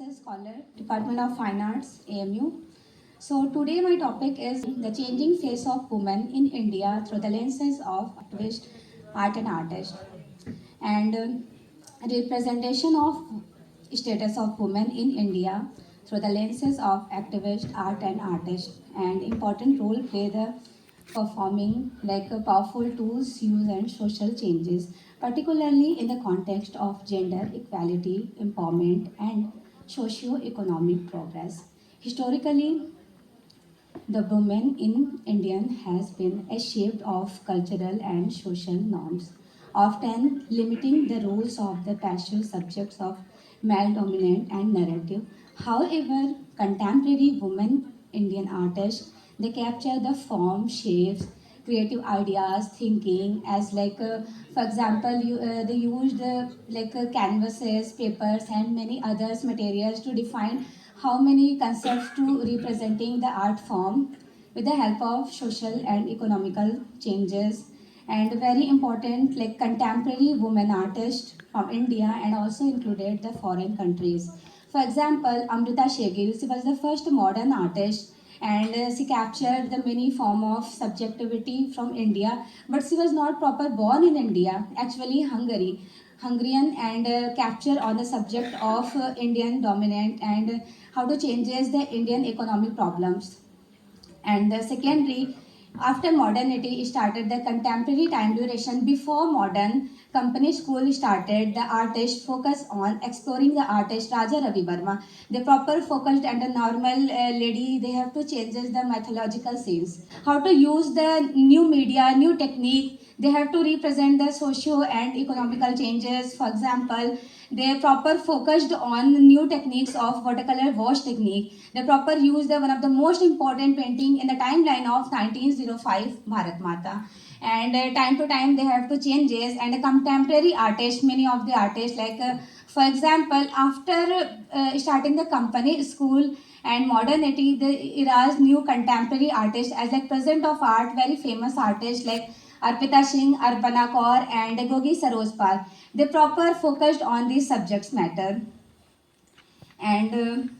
Research Scholar, Department of Fine Arts, AMU. So today my topic is the changing face of women in India through the lenses of activist, art and artist, and representation of status of women in India through the lenses of activist, art and artist, and important role play the performing like a powerful tools used and social changes, particularly in the context of gender equality, empowerment, and socio-economic progress. Historically, the woman in Indian has been a shape of cultural and social norms, often limiting the roles of the passive subjects of male dominant and narrative. However, contemporary women Indian artists they capture the form, shapes, creative ideas, thinking as for example, they used canvases, papers, and many others materials to define how many concepts to representing the art form with the help of social and economical changes and very important like contemporary women artists from India and also included the foreign countries. For example, Amrita Shegil, she was the first modern artist and she captured the many form of subjectivity from India, but she was not proper born in India, actually Hungarian and capture on the subject of Indian dominant and how to changes the Indian economic problems. And the secondary, after modernity started the contemporary time duration before modern company school started, the artist focused on exploring the artist Raja Ravi Verma. They proper focused and the normal lady, they have to changes the mythological scenes. How to use the new media, new technique, they have to represent the socio and economical changes. For example, they proper focused on new techniques of watercolor wash technique. They proper used the one of the most important painting in the timeline of 1905 Bharat Mata. And time to time they have to changes and the contemporary artists, many of the artists for example, after starting the company school and modernity, the era's new contemporary artists as like present of art, very famous artists like Arpita Singh, Arpana Kaur and Gogi Saroj Pal. They proper focused on these subjects matter. And